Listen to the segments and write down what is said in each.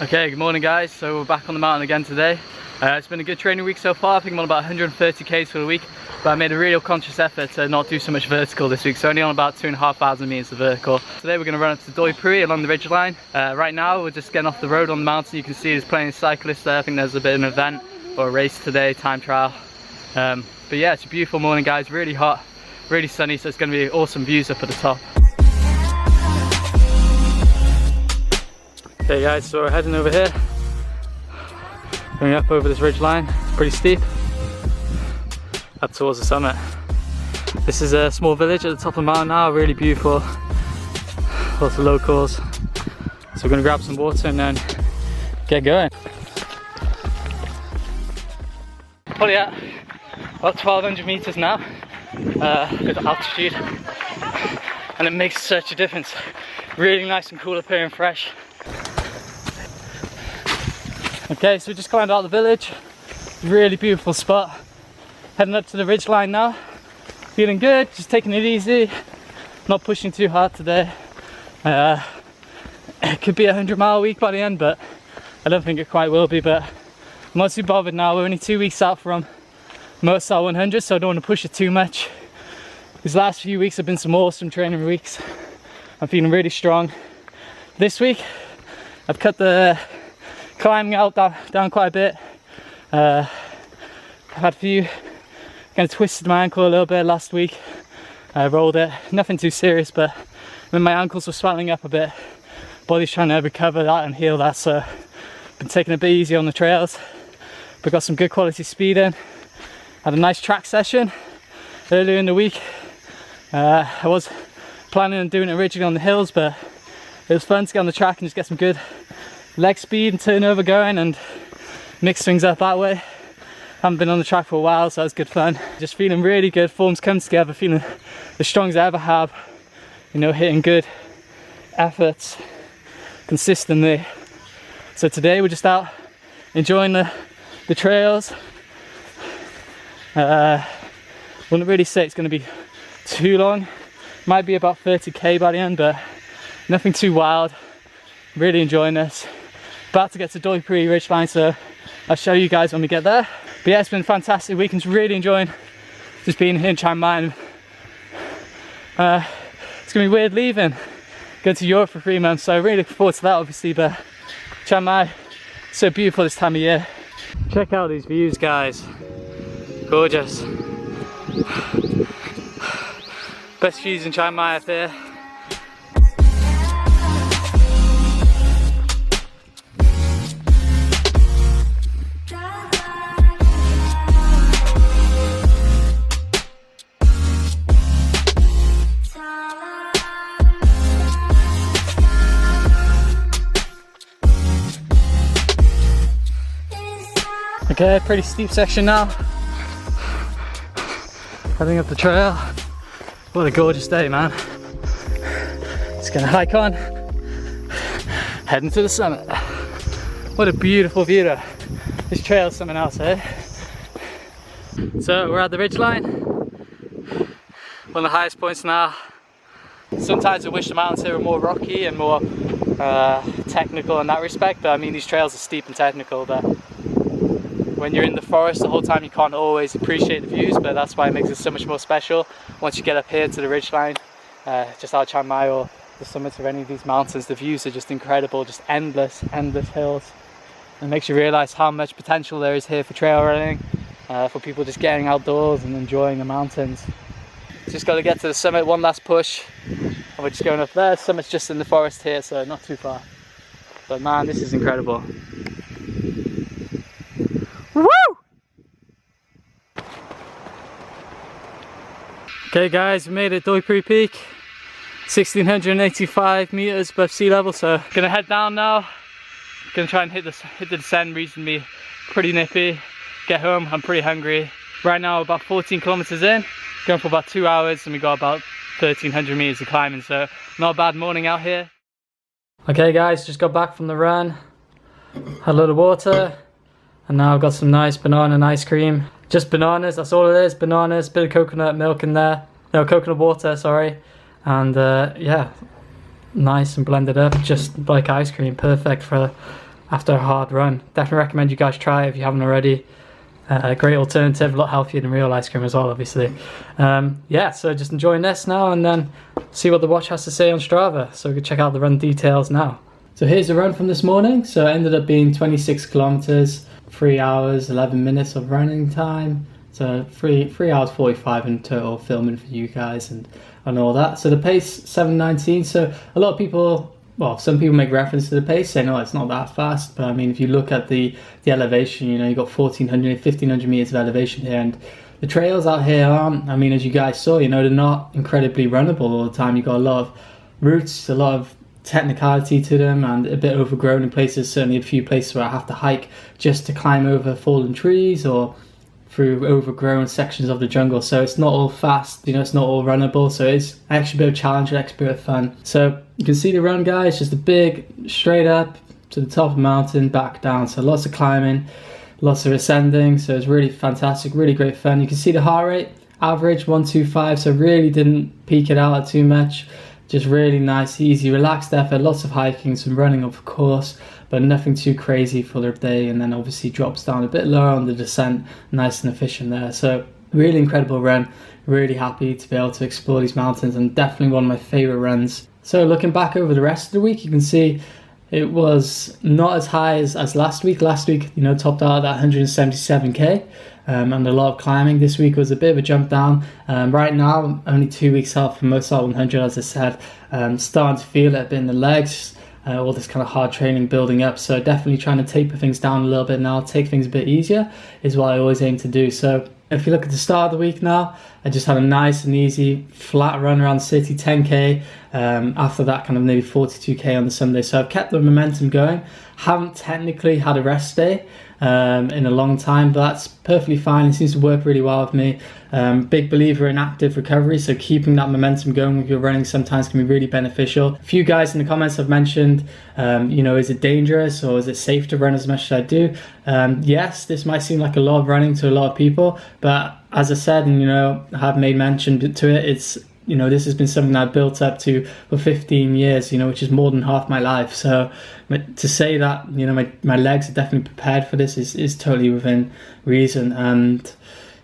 Okay, good morning guys. So we're back on the mountain again today. It's been a good training week so far. I think I'm on about 130 k's for the week, but I made a real conscious effort to not do so much vertical this week, so only on about 2,500 meters of vertical. Today we're going to run up to Doi Puri along the ridgeline. Right now we're just getting off the road on the mountain. You can see there's plenty of cyclists there. I think there's a bit of an event or a race today, time trial. But yeah, it's a beautiful morning guys, really hot, really sunny, so it's going to be awesome views up at the top. Okay guys, so we're heading over here, going up over this ridge line. It's pretty steep, up towards the summit. This is a small village at the top of the mountain now, really beautiful, lots of locals. So we're going to grab some water and then get going. Probably at about 1,200 meters now, good altitude, and it makes such a difference. Really nice and cool up here and fresh. Okay, so we just climbed out of the village, really beautiful spot. Heading up to the ridge line now. Feeling good, just taking it easy, not pushing too hard today. It could be a 100-mile week by the end, but I don't think it quite will be, but I'm not too bothered now. We're only 2 weeks out from Morsal 100, so I don't want to push it too much. These last few weeks have been some awesome training weeks. I'm feeling really strong. This week, I've cut the climbing out down quite a bit. I've had a few, kind of twisted my ankle a little bit last week. I rolled it, nothing too serious, but when my ankles were swelling up a bit, body's trying to recover that and heal that, so been taking it a bit easy on the trails, but got some good quality speed in. Had a nice track session earlier in the week. I was planning on doing it originally on the hills, but it was fun to get on the track and just get some good leg speed and turnover going and mix things up that way. Haven't been on the track for a while, so that was good fun. Just feeling really good, form's come together, feeling as strong as I ever have, you know, hitting good efforts consistently. So today we're just out enjoying the trails. Wouldn't really say it's going to be too long, might be about 30k by the end, but nothing too wild. Really enjoying this. About to get to Doi Puri ridgeline, so I'll show you guys when we get there. But yeah, it's been a fantastic week and really enjoying just being here in Chiang Mai. It's gonna be weird leaving, going to Europe for 3 months, so really looking forward to that obviously, but Chiang Mai, so beautiful this time of year. Check out these views guys, gorgeous. Best views in Chiang Mai up here. Okay, pretty steep section now. Heading up the trail. What a gorgeous day, man. Just gonna hike on, heading to the summit. What a beautiful view though. This trail is something else, eh? So we're at the ridgeline, one of the highest points now. Sometimes I wish the mountains here were more rocky and more technical in that respect, but I mean these trails are steep and technical, but when you're in the forest the whole time you can't always appreciate the views, but that's why it makes it so much more special. Once you get up here to the ridgeline, just out of Chiang Mai or the summits of any of these mountains, the views are just incredible, just endless hills. And it makes you realise how much potential there is here for trail running, for people just getting outdoors and enjoying the mountains. Just got to get to the summit, one last push, and we're just going up there. Summit's just in the forest here, so not too far. But man, this is incredible. Woo! Okay guys, we made it Doi Puri Peak, 1,685 meters above sea level, so gonna head down now. Gonna try and hit the descent, reasonably pretty nippy. Get home, I'm pretty hungry. Right now about 14 kilometers in, going for about 2 hours, and we got about 1,300 meters of climbing, so not a bad morning out here. Okay guys, just got back from the run, had a lot of water, and now I've got some nice banana and ice cream. Just bananas, that's all it is, bananas, bit of coconut milk in there, no, coconut water, sorry, and yeah, nice and blended up, just like ice cream, perfect for after a hard run. Definitely recommend you guys try it if you haven't already. Great alternative, a lot healthier than real ice cream as well, obviously. Yeah, so just enjoying this now and then see what the watch has to say on Strava. So we can check out the run details now. So here's the run from this morning. So it ended up being 26 kilometers, 3 hours, 11 minutes of running time. So 3 hours 45 in total filming for you guys and all that. So the pace 7:19. So a lot of people, well, some people make reference to the pace, saying, "Oh, it's not that fast." But I mean, if you look at the elevation, you know, you got 1,500 meters of elevation here, and the trails out here aren't. I mean, as you guys saw, you know, they're not incredibly runnable all the time. You got a lot of routes, a lot of technicality to them, and a bit overgrown in places. Certainly, a few places where I have to hike just to climb over fallen trees or through overgrown sections of the jungle. So it's not all fast, you know, it's not all runnable. So it's actually a bit of a challenge, actually a bit of fun. So you can see the run, guys, just a big straight up to the top of the mountain, back down. So lots of climbing, lots of ascending. So it's really fantastic, really great fun. You can see the heart rate, average 125. So really didn't peak it out too much. Just really nice, easy, relaxed effort. Lots of hiking, some running, of course, but nothing too crazy for the day. And then obviously drops down a bit lower on the descent, nice and efficient there. So really incredible run. Really happy to be able to explore these mountains, and definitely one of my favorite runs. So looking back over the rest of the week, you can see it was not as high as last week. Last week, you know, topped out at 177k. And a lot of climbing. This week was a bit of a jump down. Right now, only 2 weeks out from Mosalt 100, as I said. Starting to feel it a bit in the legs. All this kind of hard training building up. So definitely trying to taper things down a little bit now. Take things a bit easier is what I always aim to do. So if you look at the start of the week now, I just had a nice and easy flat run around the city, 10k. After that, kind of maybe 42k on the Sunday. So I've kept the momentum going. Haven't technically had a rest day in a long time, but that's perfectly fine. It seems to work really well with me. Big believer in active recovery, so keeping that momentum going with your running sometimes can be really beneficial. A few guys in the comments have mentioned, you know, is it dangerous or is it safe to run as much as I do? Yes, this might seem like a lot of running to a lot of people, but as I said, and you know, I have made mention to it, it's, you know, this has been something that I've built up to for 15 years, you know, which is more than half my life. So to say that, you know, my legs are definitely prepared for this is totally within reason. And,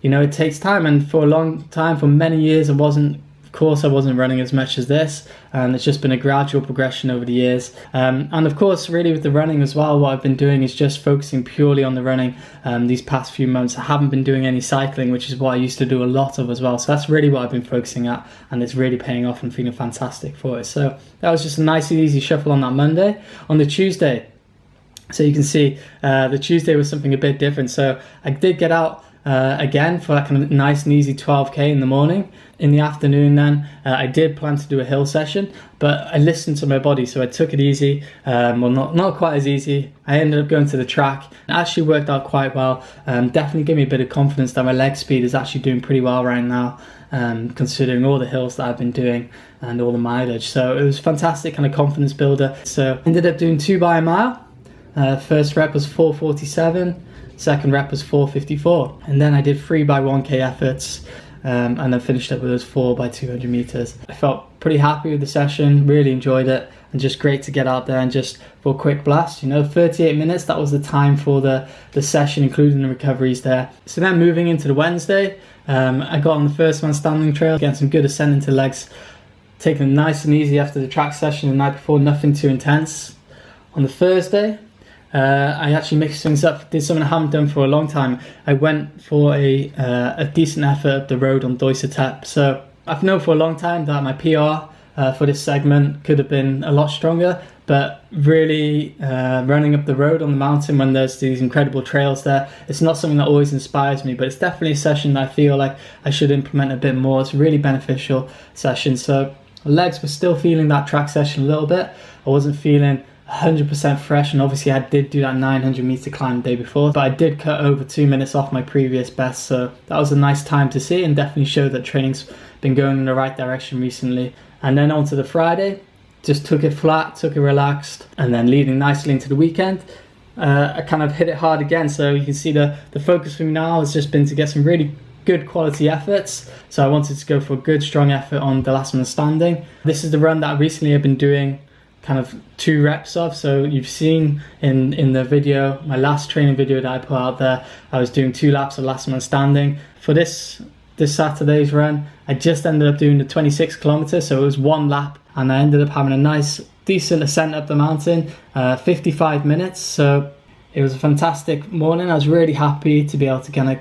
you know, it takes time. And for a long time, for many years, I wasn't running as much as this, and it's just been a gradual progression over the years. And of course, really with the running as well, what I've been doing is just focusing purely on the running these past few months. I haven't been doing any cycling, which is what I used to do a lot of as well. So that's really what I've been focusing at, and it's really paying off and feeling fantastic for it. So that was just a nice and easy shuffle on that Monday. On the Tuesday, so you can see the Tuesday was something a bit different. So I did get out again for that kind of nice and easy 12k in the morning. In the afternoon then, I did plan to do a hill session, but I listened to my body, so I took it easy. Well, not quite as easy. I ended up going to the track. It actually worked out quite well. Definitely gave me a bit of confidence that my leg speed is actually doing pretty well right now, considering all the hills that I've been doing and all the mileage. So it was fantastic kind of confidence builder. So ended up doing 2 by a mile. First rep was 4:47. Second rep was 4:54, and then I did 3 by 1k efforts, and then finished up with those 4 by 200 meters. I felt pretty happy with the session, really enjoyed it, and just great to get out there and just for a quick blast. You know, 38 minutes, that was the time for the session, including the recoveries there. So then moving into the Wednesday, I got on the first man standing trail, getting some good ascent into legs, taking it nice and easy after the track session the night before, nothing too intense. On the Thursday, I actually mixed things up, did something I haven't done for a long time. I went for a decent effort up the road on Duyser Tep. So I've known for a long time that my PR for this segment could have been a lot stronger, but really running up the road on the mountain when there's these incredible trails there, it's not something that always inspires me, but it's definitely a session that I feel like I should implement a bit more. It's a really beneficial session. So legs were still feeling that track session a little bit. I wasn't feeling 100% fresh, and obviously I did do that 900 meter climb the day before, but I did cut over 2 minutes off my previous best, so that was a nice time to see and definitely showed that training's been going in the right direction recently. And then on to the Friday, just took it flat, took it relaxed, and then leading nicely into the weekend, I kind of hit it hard again. So you can see the focus for me now has just been to get some really good quality efforts. So I wanted to go for a good strong effort on the last man standing. This is the run that I recently have been doing kind of 2 reps of. So you've seen in the video, my last training video that I put out there, I was doing 2 laps of last man standing. For this Saturday's run, I just ended up doing the 26 kilometers, so it was 1 lap, and I ended up having a nice decent ascent up the mountain, 55 minutes. So it was a fantastic morning. I was really happy to be able to kind of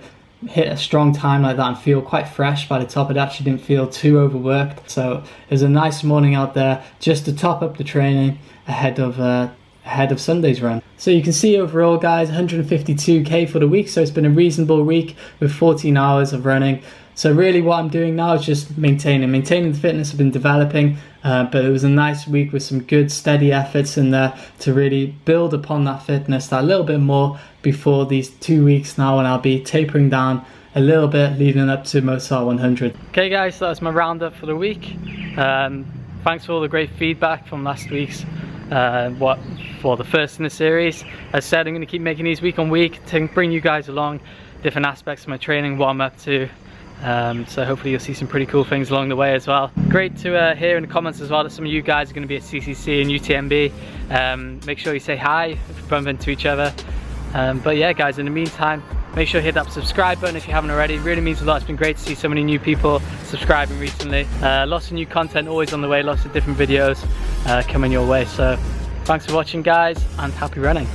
hit a strong time like that and feel quite fresh by the top. It actually didn't feel too overworked, so it was a nice morning out there just to top up the training ahead of Sunday's run. So you can see overall, guys, 152k for the week, so it's been a reasonable week with 14 hours of running. So really what I'm doing now is just maintaining the fitness I've been developing, but it was a nice week with some good steady efforts in there to really build upon that fitness that little bit more before these 2 weeks now, and I'll be tapering down a little bit leading up to Mozart 100. Okay guys, so that's my roundup for the week. Thanks for all the great feedback from last week's for the first in the series. As I said, I'm going to keep making these week on week to bring you guys along different aspects of my training, what I'm up to. So hopefully you'll see some pretty cool things along the way as well. Great to hear in the comments as well that some of you guys are going to be at CCC and UTMB. Make sure you say hi if you bump into each other. But yeah guys, in the meantime, make sure you hit that subscribe button if you haven't already. It really means a lot. It's been great to see so many new people subscribing recently. Lots of new content always on the way, lots of different videos coming your way. So thanks for watching guys, and happy running.